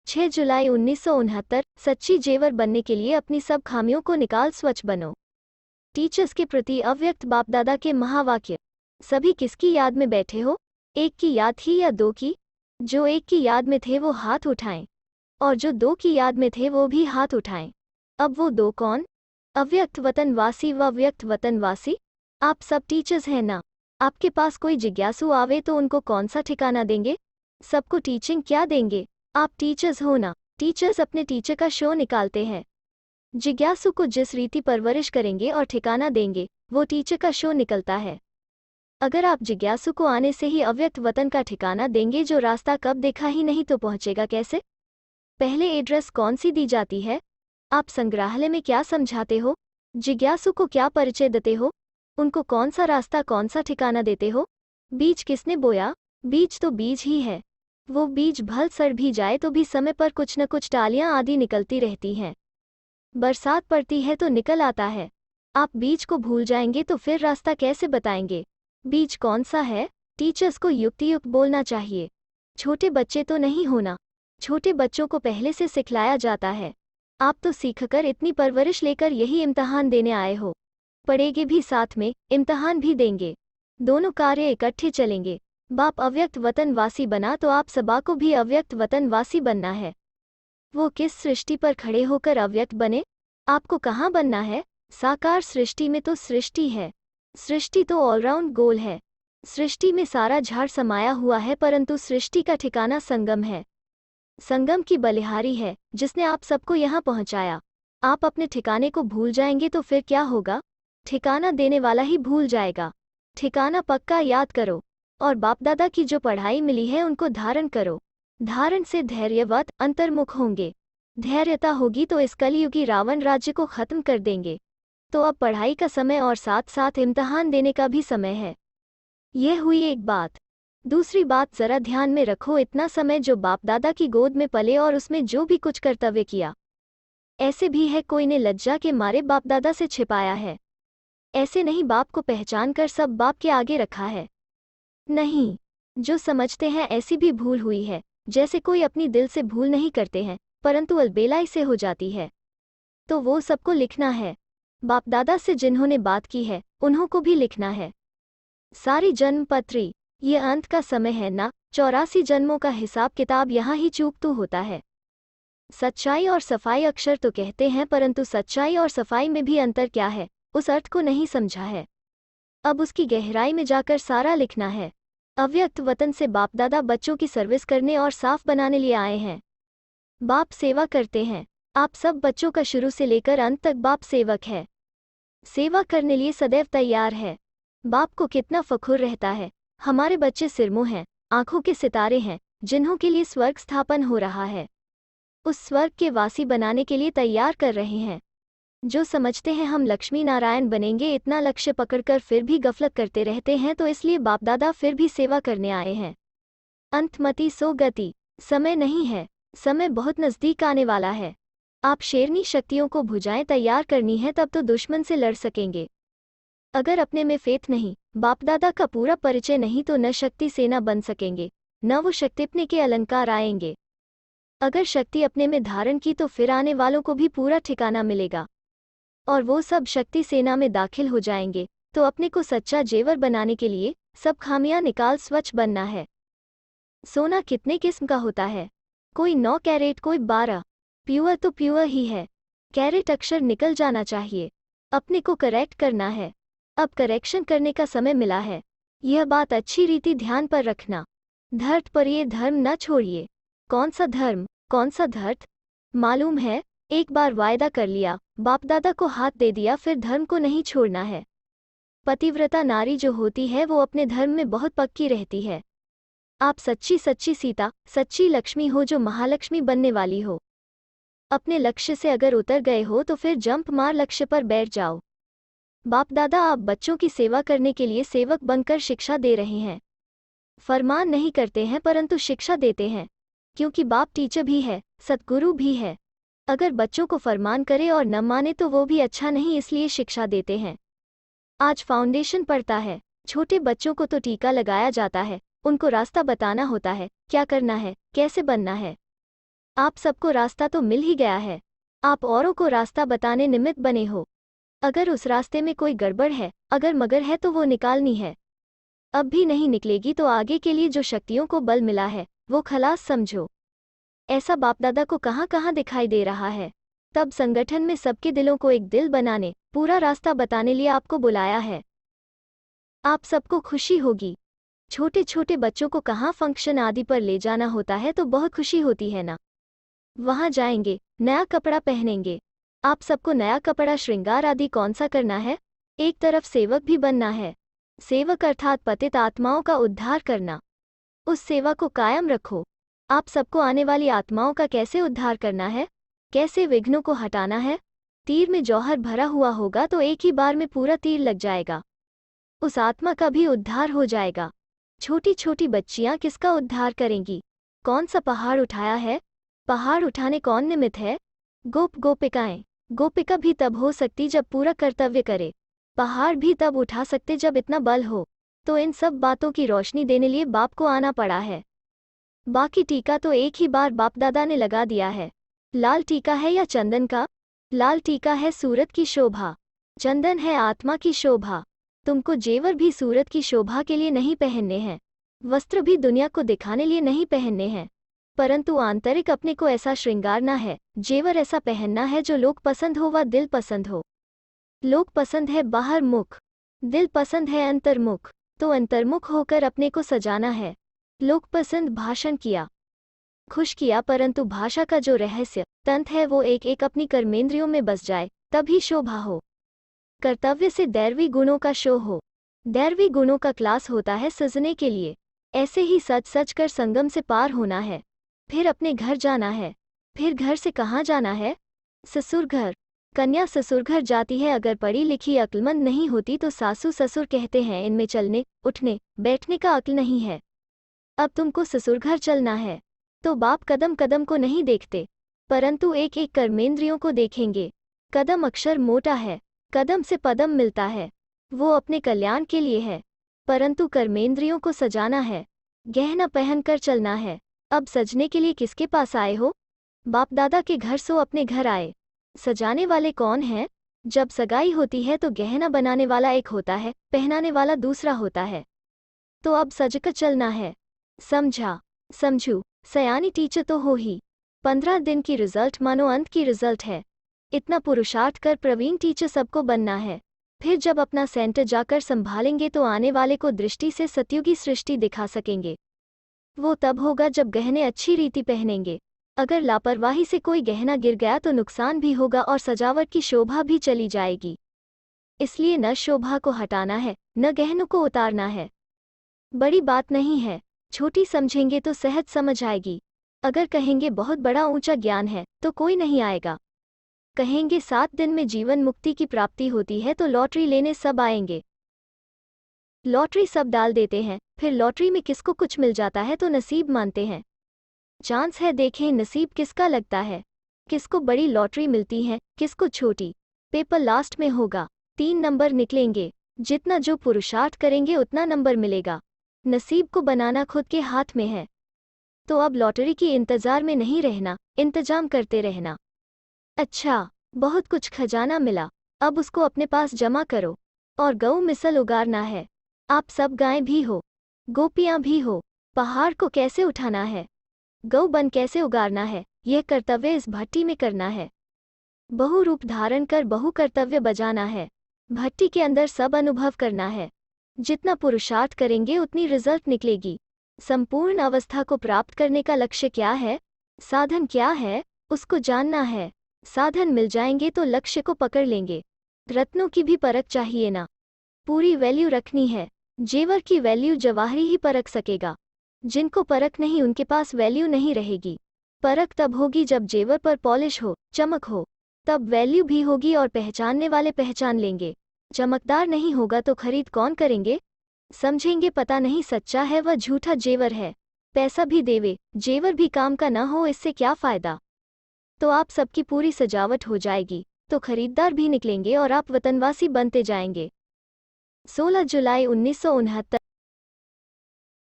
6 जुलाई 1969। सच्ची जेवर बनने के लिए अपनी सब खामियों को निकाल स्वच्छ बनो। टीचर्स के प्रति अव्यक्त बाप दादा के महावाक्य। सभी किसकी याद में बैठे हो? एक की याद थी या दो की? जो एक की याद में थे वो हाथ उठाएं, और जो दो की याद में थे वो भी हाथ उठाएं। अब वो दो कौन? अव्यक्त वतनवासी व व्यक्त वतनवासी। आप सब टीचर्स हैं ना? आपके पास कोई जिज्ञासु आवे तो उनको कौन सा ठिकाना देंगे? सबको टीचिंग क्या देंगे? आप टीचर्स हो ना? टीचर्स अपने टीचर का शो निकालते हैं। जिज्ञासु को जिस रीति परवरिश करेंगे और ठिकाना देंगे वो टीचर का शो निकलता है। अगर आप जिज्ञासु को आने से ही अव्यक्त वतन का ठिकाना देंगे जो रास्ता कब देखा ही नहीं तो पहुंचेगा कैसे? पहले एड्रेस कौन सी दी जाती है? आप संग्रहालय में क्या समझाते हो? जिज्ञासु को क्या परिचय देते हो? उनको कौन सा रास्ता कौन सा ठिकाना देते हो? बीज किसने बोया? बीज तो बीज ही है। वो बीज भल सड़ भी जाए तो भी समय पर कुछ न कुछ टालियां आदि निकलती रहती हैं। बरसात पड़ती है तो निकल आता है। आप बीज को भूल जाएंगे तो फिर रास्ता कैसे बताएंगे? बीज कौन सा है? टीचर्स को युक्तियुक्त बोलना चाहिए। छोटे बच्चे तो नहीं होना। छोटे बच्चों को पहले से सिखलाया जाता है। आप तो सीखकर इतनी परवरिश लेकर यही इम्तिहान देने आए हो। पढ़ेंगे भी साथ में, इम्तिहान भी देंगे। दोनों कार्य इकट्ठे चलेंगे। बाप अव्यक्त वतनवासी बना तो आप सबा को भी अव्यक्त वतनवासी बनना है। वो किस सृष्टि पर खड़े होकर अव्यक्त बने? आपको कहाँ बनना है? साकार सृष्टि में तो सृष्टि है। सृष्टि तो ऑलराउंड गोल है। सृष्टि में सारा झाड़ समाया हुआ है परंतु सृष्टि का ठिकाना संगम है। संगम की बलिहारी है जिसने आप सबको यहाँ पहुँचाया। आप अपने ठिकाने को भूल जाएंगे तो फिर क्या होगा? ठिकाना देने वाला ही भूल जाएगा। ठिकाना पक्का याद करो और बाप दादा की जो पढ़ाई मिली है उनको धारण करो। धारण से धैर्यवत अंतर्मुख होंगे। धैर्यता होगी तो इस कलयुगी रावण राज्य को खत्म कर देंगे। तो अब पढ़ाई का समय और साथ साथ इम्तिहान देने का भी समय है। यह हुई एक बात। दूसरी बात जरा ध्यान में रखो, इतना समय जो बाप दादा की गोद में पले और उसमें जो भी कुछ कर्तव्य किया, ऐसे भी है कोई ने लज्जा के मारे बाप दादा से छिपाया है। ऐसे नहीं बाप को पहचान कर सब बाप के आगे रखा है। नहीं, जो समझते हैं ऐसी भी भूल हुई है। जैसे कोई अपनी दिल से भूल नहीं करते हैं परंतु अलबेलाई से हो जाती है, तो वो सबको लिखना है। बाप दादा से जिन्होंने बात की है उन्हों को भी लिखना है। सारी जन्म पत्री। ये अंत का समय है ना, 84 जन्मों का हिसाब किताब यहाँ ही चूकतू होता है। सच्चाई और सफाई अक्षर तो कहते हैं परंतु सच्चाई और सफाई में भी अंतर क्या है उस अर्थ को नहीं समझा है। अब उसकी गहराई में जाकर सारा लिखना है। अव्यक्त वतन से बाप दादा बच्चों की सर्विस करने और साफ बनाने लिए आए हैं। बाप सेवा करते हैं। आप सब बच्चों का शुरू से लेकर अंत तक बाप सेवक है। सेवा करने लिए सदैव तैयार है। बाप को कितना फखुर रहता है, हमारे बच्चे सिरमों हैं, आंखों के सितारे हैं जिन्हों के लिए स्वर्ग स्थापन हो रहा है। उस स्वर्ग के वासी बनाने के लिए तैयार कर रहे हैं। जो समझते हैं हम लक्ष्मी नारायण बनेंगे, इतना लक्ष्य पकड़कर फिर भी गफलत करते रहते हैं, तो इसलिए बाप दादा फिर भी सेवा करने आए हैं। अंतमति सो गति। समय नहीं है, समय बहुत नज़दीक आने वाला है। आप शेरनी शक्तियों को भुजाएं तैयार करनी है तब तो दुश्मन से लड़ सकेंगे। अगर अपने में फेथ नहीं, बाप दादा का पूरा परिचय नहीं तो न शक्ति सेना बन सकेंगे न वो शक्तिपने के अलंकार आएंगे। अगर शक्ति अपने में धारण की तो फिर आने वालों को भी पूरा ठिकाना मिलेगा और वो सब शक्ति सेना में दाखिल हो जाएंगे। तो अपने को सच्चा जेवर बनाने के लिए सब खामियां निकाल स्वच्छ बनना है। सोना कितने किस्म का होता है? कोई 9 कैरेट, कोई 12। प्योर तो प्योर ही है। कैरेट अक्षर निकल जाना चाहिए। अपने को करेक्ट करना है। अब करेक्शन करने का समय मिला है। यह बात अच्छी रीति ध्यान पर रखना। धर्त पर ये धर्म न छोड़िए। कौन सा धर्म, कौन सा धर्त? मालूम है, एक बार वायदा कर लिया, बाप दादा को हाथ दे दिया, फिर धर्म को नहीं छोड़ना है। पतिव्रता नारी जो होती है वो अपने धर्म में बहुत पक्की रहती है। आप सच्ची सच्ची सीता, सच्ची लक्ष्मी हो जो महालक्ष्मी बनने वाली हो। अपने लक्ष्य से अगर उतर गए हो तो फिर जंप मार लक्ष्य पर बैठ जाओ। बाप दादा आप बच्चों की सेवा करने के लिए सेवक बनकर शिक्षा दे रहे हैं। फरमान नहीं करते हैं परंतु शिक्षा देते हैं, क्योंकि बाप टीचर भी है, सतगुरु भी है। अगर बच्चों को फरमान करे और न माने तो वो भी अच्छा नहीं, इसलिए शिक्षा देते हैं। आज फाउंडेशन पड़ता है। छोटे बच्चों को तो टीका लगाया जाता है, उनको रास्ता बताना होता है, क्या करना है, कैसे बनना है। आप सबको रास्ता तो मिल ही गया है। आप औरों को रास्ता बताने निमित्त बने हो। अगर उस रास्ते में कोई गड़बड़ है, अगर मगर है तो वो निकालनी है। अब भी नहीं निकलेगी तो आगे के लिए जो शक्तियों को बल मिला है वो खलास समझो। ऐसा बापदादा को कहाँ कहाँ दिखाई दे रहा है। तब संगठन में सबके दिलों को एक दिल बनाने, पूरा रास्ता बताने लिए आपको बुलाया है। आप सबको खुशी होगी। छोटे छोटे बच्चों को कहाँ फंक्शन आदि पर ले जाना होता है तो बहुत खुशी होती है ना। वहाँ जाएंगे, नया कपड़ा पहनेंगे। आप सबको नया कपड़ा, श्रृंगार आदि कौन सा करना है। एक तरफ सेवक भी बनना है। सेवक अर्थात पतित आत्माओं का उद्धार करना। उस सेवा को कायम रखो। आप सबको आने वाली आत्माओं का कैसे उद्धार करना है, कैसे विघ्नों को हटाना है। तीर में जौहर भरा हुआ होगा तो एक ही बार में पूरा तीर लग जाएगा। उस आत्मा का भी उद्धार हो जाएगा। छोटी छोटी बच्चियां किसका उद्धार करेंगी। कौन सा पहाड़ उठाया है। पहाड़ उठाने कौन निमित्त है। गोपिकाएं। गोपिका भी तब हो सकती जब पूरा कर्तव्य करे। पहाड़ भी तब उठा सकते जब इतना बल हो। तो इन सब बातों की रोशनी देने लिए बाप को आना पड़ा है। बाकी टीका तो एक ही बार बाप दादा ने लगा दिया है। लाल टीका है या चंदन का। लाल टीका है सूरत की शोभा, चंदन है आत्मा की शोभा। तुमको जेवर भी सूरत की शोभा के लिए नहीं पहनने हैं, वस्त्र भी दुनिया को दिखाने लिए नहीं पहनने हैं, परंतु आंतरिक अपने को ऐसा श्रृंगारना है, जेवर ऐसा पहनना है जो लोक पसंद हो व दिल पसंद हो। लोक पसंद है बाहर मुख, दिल पसंद है अंतर्मुख, तो अंतर्मुख होकर अपने को सजाना है। लोक पसंद भाषण किया, खुश किया, परंतु भाषा का जो रहस्य तंत्र है वो एक एक अपनी कर्मेंद्रियों में बस जाए, तभी शोभा हो। कर्तव्य से दैवी गुणों का शो हो। दैवी गुणों का क्लास होता है सजने के लिए। ऐसे ही सच सच कर संगम से पार होना है, फिर अपने घर जाना है। फिर घर से कहाँ जाना है। ससुर घर। कन्या ससुर घर जाती है, अगर पढ़ी लिखी अक्लमंद नहीं होती तो सासू ससुर कहते हैं इनमें चलने उठने बैठने का अक्ल नहीं है। अब तुमको ससुर घर चलना है तो बाप कदम कदम को नहीं देखते, परंतु एक एक कर्मेंद्रियों को देखेंगे। कदम अक्षर मोटा है, कदम से पदम मिलता है, वो अपने कल्याण के लिए है, परंतु कर्मेंद्रियों को सजाना है, गहना पहनकर चलना है। अब सजने के लिए किसके पास आए हो। बाप दादा के घर, सो अपने घर आए। सजाने वाले कौन हैं। जब सगाई होती है तो गहना बनाने वाला एक होता है, पहनाने वाला दूसरा होता है। तो अब सजकर चलना है। समझा। समझू। सयानी टीचर तो हो ही। 15 दिन की रिजल्ट मानो अंत की रिजल्ट है। इतना पुरुषार्थ कर प्रवीण टीचर सबको बनना है। फिर जब अपना सेंटर जाकर संभालेंगे तो आने वाले को दृष्टि से सतयुगी सृष्टि दिखा सकेंगे। वो तब होगा जब गहने अच्छी रीति पहनेंगे। अगर लापरवाही से कोई गहना गिर गया तो नुकसान भी होगा और सजावट की शोभा भी चली जाएगी। इसलिए न शोभा को हटाना है, न गहनों को उतारना है। बड़ी बात नहीं है, छोटी समझेंगे तो सहज समझ आएगी। अगर कहेंगे बहुत बड़ा ऊंचा ज्ञान है तो कोई नहीं आएगा। कहेंगे 7 दिन में जीवन मुक्ति की प्राप्ति होती है तो लॉटरी लेने सब आएंगे। लॉटरी सब डाल देते हैं, फिर लॉटरी में किसको कुछ मिल जाता है तो नसीब मानते हैं। चांस है, देखें नसीब किसका लगता है। किसको बड़ी लॉटरी मिलती है, किसको छोटी। पेपर लास्ट में होगा, 3 नंबर निकलेंगे। जितना जो पुरुषार्थ करेंगे उतना नंबर मिलेगा। नसीब को बनाना खुद के हाथ में है। तो अब लॉटरी की इंतजार में नहीं रहना, इंतजाम करते रहना। अच्छा, बहुत कुछ खजाना मिला, अब उसको अपने पास जमा करो। और गऊ मिसल उगारना है। आप सब गायें भी हो, गोपियां भी हो। पहाड़ को कैसे उठाना है, गौ बन कैसे उगारना है, यह कर्तव्य इस भट्टी में करना है। बहु रूप धारण कर बहु कर्तव्य बजाना है। भट्टी के अंदर सब अनुभव करना है। जितना पुरुषार्थ करेंगे उतनी रिजल्ट निकलेगी। संपूर्ण अवस्था को प्राप्त करने का लक्ष्य क्या है, साधन क्या है, उसको जानना है। साधन मिल जाएंगे तो लक्ष्य को पकड़ लेंगे। रत्नों की भी परख चाहिए ना, पूरी वैल्यू रखनी है। जेवर की वैल्यू जवाहरी ही परख सकेगा। जिनको परख नहीं उनके पास वैल्यू नहीं रहेगी। परख तब होगी जब जेवर पर पॉलिश हो, चमक हो, तब वैल्यू भी होगी और पहचानने वाले पहचान लेंगे। चमकदार नहीं होगा तो खरीद कौन करेंगे। समझेंगे पता नहीं सच्चा है वह झूठा जेवर है। पैसा भी देवे, जेवर भी काम का न हो, इससे क्या फायदा। तो आप सबकी पूरी सजावट हो जाएगी तो खरीदार भी निकलेंगे और आप वतनवासी बनते जाएंगे। 16 जुलाई 1969